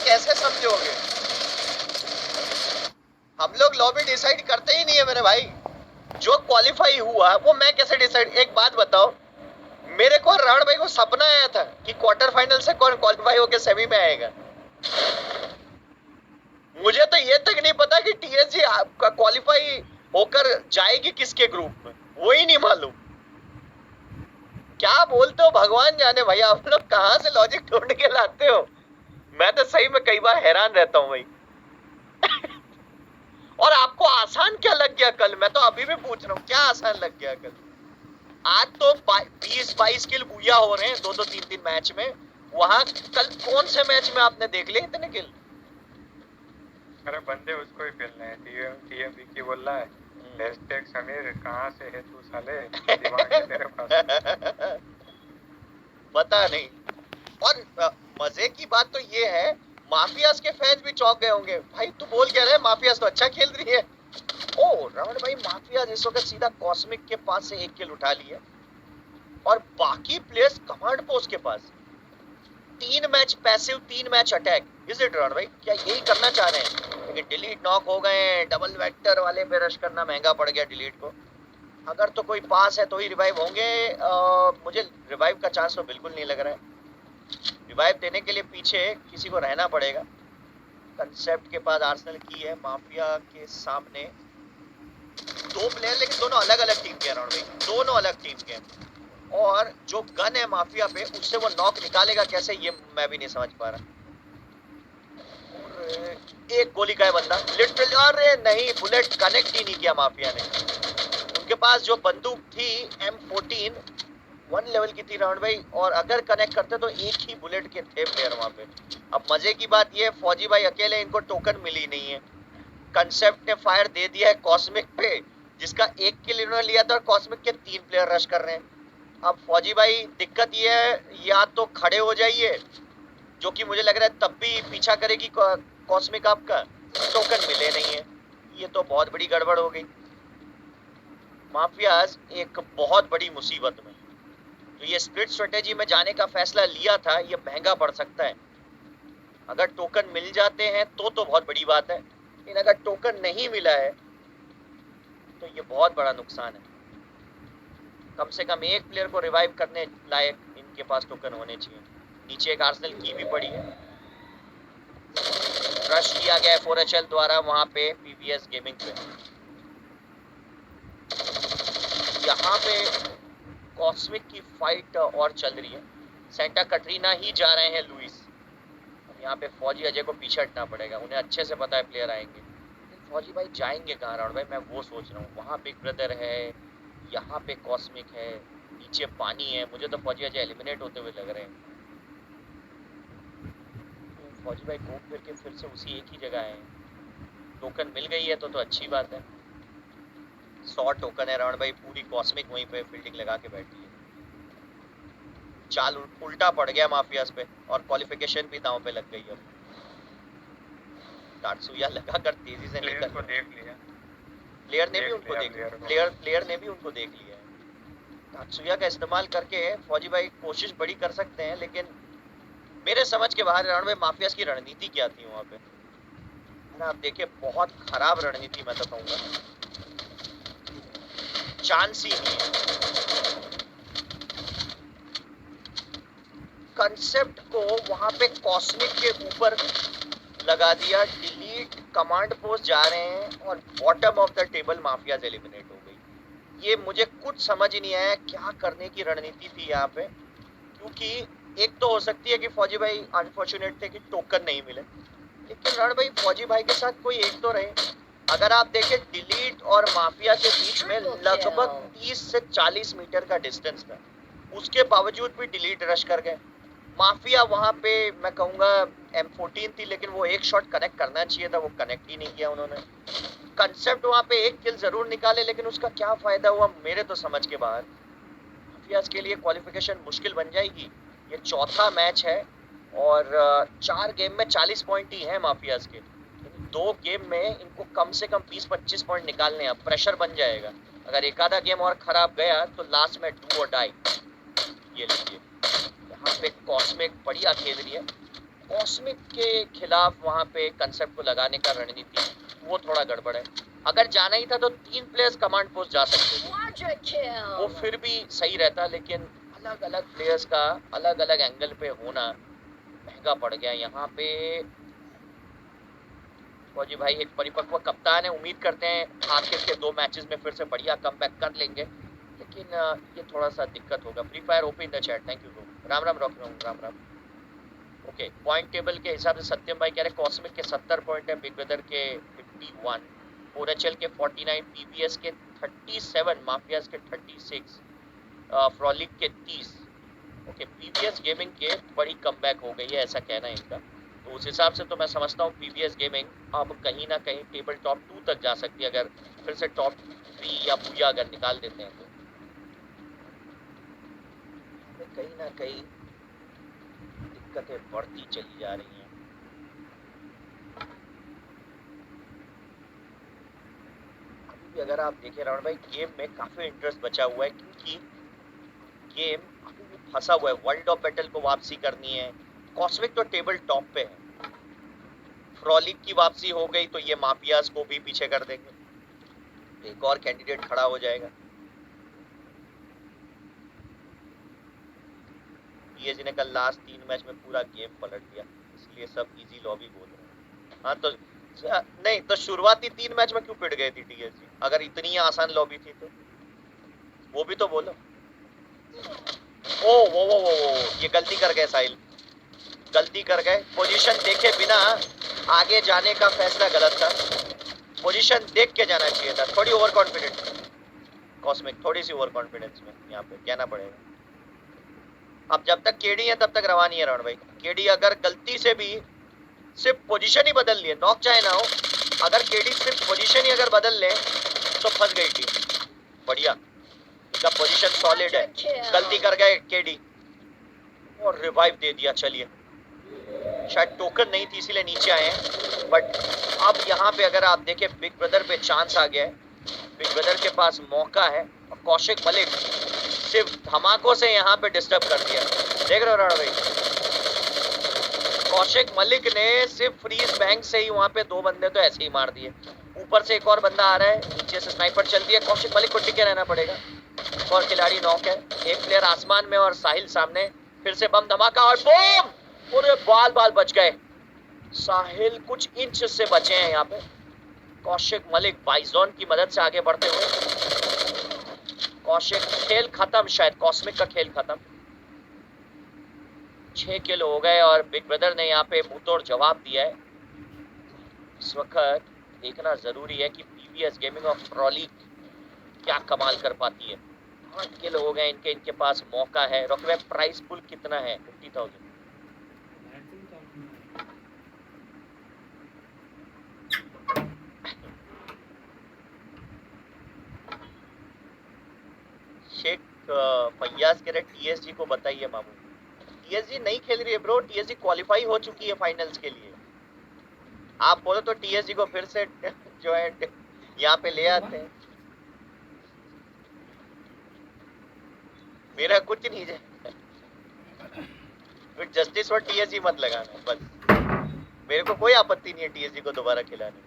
कैसे समझोगे? हम लोग लॉबी डिसाइड करते ही नहीं है मेरे भाई। जो क्वालिफाई हुआ वो मैं कैसे डिसाइड, एक बात बताओ, मेरे को रावण भाई को सपना आया था कि क्वार्टर फाइनल से कौन क्वालिफाई होकर सेमी में आएगा। मुझे तो ये तक नहीं पता कि टीएसजी आपका क्वालिफाई होकर जाएगी किसके ग्रुप में, वो ही नहीं मालूम। क्या बोलते हो भगवान जाने भाई, आप लोग कहां से लॉजिक ढूंढ के लाते हो। मैं तो सही में कई बार हैरान रहता हूँ भाई। और आपको आसान क्या लग गया कल, मैं तो अभी भी पूछ रहा हूँ क्या आसान लग गया कल। आज तो 20-22 किल बुया हो रहे हैं 2-2 3-3 मैच में। वहां कल कौन से मैच में आपने देख लिए इतने किल? अरे बंदे उसको ही खेलने हैं। टीएम विकी बोल रहा है हैशटैग समीर कहाँ से है तू साले, दिमाग है तेरे पास? पता नहीं। और मजे की बात तो ये है, माफियाज के फैंस भी चौंक गए होंगे भाई, तू बोल क्या रहे माफियाज तो अच्छा खेल रही है। ओ रावण भाई, माफियाज इस वक्त सीधा कॉस्मिक के पास से 1 किल उठा लिया और बाकी प्लेयर्स कमांड पोस्ट के पास 3 match passive 3 match attack. Is it Ravan भाई, क्या यही करना चाह रहे हैं? लेकिन डिलीट नॉक हो गए, डबल वेक्टर वाले पे रश करना महंगा पड़ गया डिलीट को। अगर तो कोई पास है तो ही रिवाइव होंगे। मुझे रिवाइव का चांस तो बिल्कुल नहीं लग रहा है। रिवाइव देने के लिए पीछे किसी को रहना पड़ेगा। कंसेप्ट के पास आर्सेनल की है, माफिया के सामने 2 प्लेयर, लेकिन दोनों अलग अलग टीम के हैं, दोनों अलग टीम के हैं। और जो गन है माफिया पे उससे वो नॉक निकालेगा कैसे, ये मैं भी नहीं समझ पा रहा। एक गोली का है बंदा लिटरली, अरे नहीं, बुलेट कनेक्ट ही नहीं किया माफिया ने। उनके पास जो बंदूक थी M14 1 लेवल की थी राउंड भाई, और अगर कनेक्ट करते तो एक ही बुलेट के थे प्लेयर वहां पे। अब मजे की बात ये, फौजी भाई अकेले, इनको टोकन मिली नहीं है। कंसेप्ट ने फायर दे दिया है कॉस्मिक पे, जिसका 1 किल इन्होंने लिया था, और कॉस्मिक के 3 प्लेयर रश कर रहे हैं। अब फौजी भाई दिक्कत ये है, या तो खड़े हो जाइए, जो कि मुझे लग रहा है तब भी पीछा करेगी कॉस्मिक आपका, टोकन मिले नहीं है। ये तो बहुत बड़ी गड़बड़ हो गई। माफियाज एक बहुत बड़ी मुसीबत में। तो ये स्प्लिट स्ट्रेटेजी में जाने का फैसला लिया था, ये महंगा पड़ सकता है। अगर टोकन मिल जाते हैं तो बहुत बड़ी बात है, लेकिन अगर टोकन नहीं मिला है तो ये बहुत बड़ा नुकसान है। कम से कम एक प्लेयर को रिवाइव करने लायक इनके पास टोकन होने चाहिए। नीचे एक आर्सेनल की भी पड़ी है। रश किया गया है 4HL द्वारा वहां पे पीवीएस गेमिंग पे। यहाँ पे कॉस्मिक की फाइट और चल रही है। सेंटा कटरीना ही जा रहे हैं लुइस। यहाँ पे फौजी अजय को पीछे हटना पड़ेगा, उन्हें अच्छे से पता है प्लेयर आएंगे। फौजी भाई जाएंगे कहाँ राउंड भाई, मैं वो सोच रहा हूँ। वहाँ बिग ब्रदर है, यहाँ पे कॉस्मिक है, नीचे पानी है। मुझे तो फौजी अजय एलिमिनेट होते हुए लग रहे हैं। तो फौजी भाई घूम फिर के फिर से उसी एक ही जगह है। टोकन मिल गई है तो अच्छी बात है। 100 टोकन है राउंड भाई, पूरी कॉस्मिक वहीं पे फील्डिंग लगा के बैठी है। चाल उल्टा पड़ गया माफियाज पे और क्वालिफिकेशन भी दांव पे लग गई। अब टाटसुया लगाकर तेजी से निकल, को देख लिया, प्लेयर ने भी उनको देख लिया, प्लेयर ने भी उनको देख लिया है। टाटसुया का इस्तेमाल करके फौजी भाई कोशिश बड़ी कर सकते हैं, लेकिन मेरे समझ के बाहर राउंड में माफियाज की रणनीति क्या थी वहां पे ना। आप देखिए बहुत खराब रणनीति मैं तो कहूंगा, चांस ही नहीं है। कंसेप्ट को वहां पे कॉस्मिक के ऊपर लगा दिया, डिलीट कमांड पोस्ट जा रहे हैं और bottom of the table mafias eliminate हो गई। ये मुझे कुछ समझ नहीं आया क्या करने की रणनीति थी यहाँ पे। क्योंकि एक तो हो सकती है कि फौजी भाई अनफॉर्चुनेट थे कि टोकन नहीं मिले, लेकिन रण भाई फौजी भाई के साथ कोई एक तो रहे। अगर आप देखें डिलीट और माफिया के बीच में लगभग 30 से 40 मीटर का डिस्टेंस था, उसके बावजूद भी डिलीट रश कर गए। माफिया वहां पे मैं कहूंगा M14 थी, लेकिन वो एक शॉट कनेक्ट करना चाहिए था, वो कनेक्ट ही नहीं किया उन्होंने। कंसेप्ट वहां पे एक किल जरूर निकाले, लेकिन उसका क्या फायदा हुआ मेरे तो समझ के बाहर। माफियाज के लिए क्वालिफिकेशन मुश्किल बन जाएगी। ये चौथा मैच है और 4 गेम में 40 पॉइंट ही है माफियाज के। 2 गेम में इनको कम से कम 20-25 पॉइंट निकालने हैं, प्रेशर बन जाएगा। अगर एक आधा गेम और खराब गया तो लास्ट में डू और डाई। ये लीजिए, यहाँ पे कॉस्मिक बढ़िया खेल रही है, कॉस्मिक के खिलाफ वहां पे कंसेप्ट को लगाने का रणनीति वो थोड़ा गड़बड़ है। अगर जाना ही था तो 3 प्लेयर्स कमांड पोस्ट जा सकते थे, वो फिर भी सही रहता, लेकिन अलग अलग प्लेयर्स का अलग अलग एंगल पे होना महंगा पड़ गया यहाँ पे। फौजी भाई एक परिपक्व कप्तान है, उम्मीद करते हैं आखिर के 2 मैचेस में फिर से बढ़िया कमबैक कर लेंगे, लेकिन ये थोड़ा सा दिक्कत होगा। Free fire open in the chat, thank you bro. Ram Ram rock, Ram Ram. Okay, point table के हिसाब से सत्यम भाई कह रहे कॉस्मिक के 70 पॉइंट है, बिग ब्रदर के 51, ओरेचल के 49, पीबीएस के 37, माफियाज के 36, फ्रॉलिक के 30। ओके, पीबीएस गेमिंग के बड़ी कमबैक हो गई है ऐसा कहना है इनका, तो उस हिसाब से तो मैं समझता हूँ पीबीएस गेमिंग अब कहीं ना कहीं टेबल टॉप 2 तक जा सकती है, अगर फिर से टॉप 3 या पूजा अगर निकाल देते हैं तो कहीं ना कहीं दिक्कतें बढ़ती चली जा रही हैं। अभी भी अगर आप देखें रावण भाई, गेम में काफी इंटरेस्ट बचा हुआ है, क्योंकि गेम अभी भी फंसा हुआ है। वर्ल्ड ऑफ बैटल को वापसी करनी है, कॉस्मिक तो टेबल टॉप पे है, फ्रॉलिक की वापसी हो गई तो ये माफियाज को भी पीछे कर देंगे, एक और कैंडिडेट खड़ा हो जाएगा। पीएसजी ने कल लास्ट 3 मैच में पूरा गेम पलट दिया, इसलिए सब इजी लॉबी बोल रहे हैं। हाँ तो नहीं तो शुरुआती 3 मैच में क्यों पिट गई थी टीएसजी, अगर इतनी आसान लॉबी थी तो वो भी तो बोलो। ओ वो ये गलती कर गए साहिल, गलती कर गए, पोजीशन देखे बिना आगे जाने का फैसला गलत था, पोजीशन देख के जाना चाहिए था। थोड़ी ओवर कॉन्फिडेंट कॉस्मिक, थोड़ी सी ओवर कॉन्फिडेंस में यहाँ पे कहना पड़ेगा। अब जब तक केडी है तब तक रवा नहीं है रावण भाई। केडी अगर गलती से भी सिर्फ पोजीशन ही बदल लिए, नॉक चाहे ना हो, अगर केडी सिर्फ पोजीशन ही अगर बदल ले तो फंस गई टीम। बढ़िया, इनका पोजीशन सॉलिड है, गलती कर गए केडी और रिवाइव दे दिया। चलिए, शायद टोकन नहीं थी इसीलिए नीचे आए हैं, बट अब यहाँ पे अगर आप देखें बिग ब्रदर पे चांस आ गया है, बिग ब्रदर के पास मौका है, और कौशिक मलिक सिर्फ धमाकों से यहाँ पे डिस्टर्ब कर दिया। देख रहे हो राणा भाई, कौशिक मलिक ने सिर्फ फ्रीज बैंक से ही वहाँ पे 2 बंदे तो ऐसे ही मार दिए, ऊपर से एक और बंदा आ रहा है, नीचे से स्नाइपर चलती है, कौशिक मलिक को टिके रहना पड़ेगा। और खिलाड़ी नॉक है, एक प्लेयर आसमान में और साहिल सामने, फिर से बम धमाका और बूम, पूरे बाल बाल बच गए। साहिल कुछ इंच से बचे हैं यहाँ पे, कौशिक मलिक बाइजॉन की मदद से आगे बढ़ते हुए। कौशिक खेल खत्म, शायद कॉस्मिक का खेल खत्म। 6 किल हो गए और बिग ब्रदर ने यहाँ पे मुंहतोड़ जवाब दिया है। इस वक्त देखना जरूरी है कि पीवीएस गेमिंग और फ्रॉलिक क्या कमाल कर पाती है। 8 किल हो गए इनके, इनके पास मौका है। रॉकवे प्राइस पुल कितना है? 50,000। शेख फैयाज कह रहे टीएसजी को बताइए मामू। टीएसजी नहीं खेल रही है ब्रो, टीएसजी क्वालिफाई हो चुकी है फाइनल्स के लिए। आप बोलो तो टीएसजी को फिर से जो है यहाँ पे ले आते हैं। मेरा कुछ नहीं है, जस्टिस और टीएसजी मत लगाना बस, मेरे को कोई आपत्ति नहीं है टीएसजी को दोबारा खिलाने में।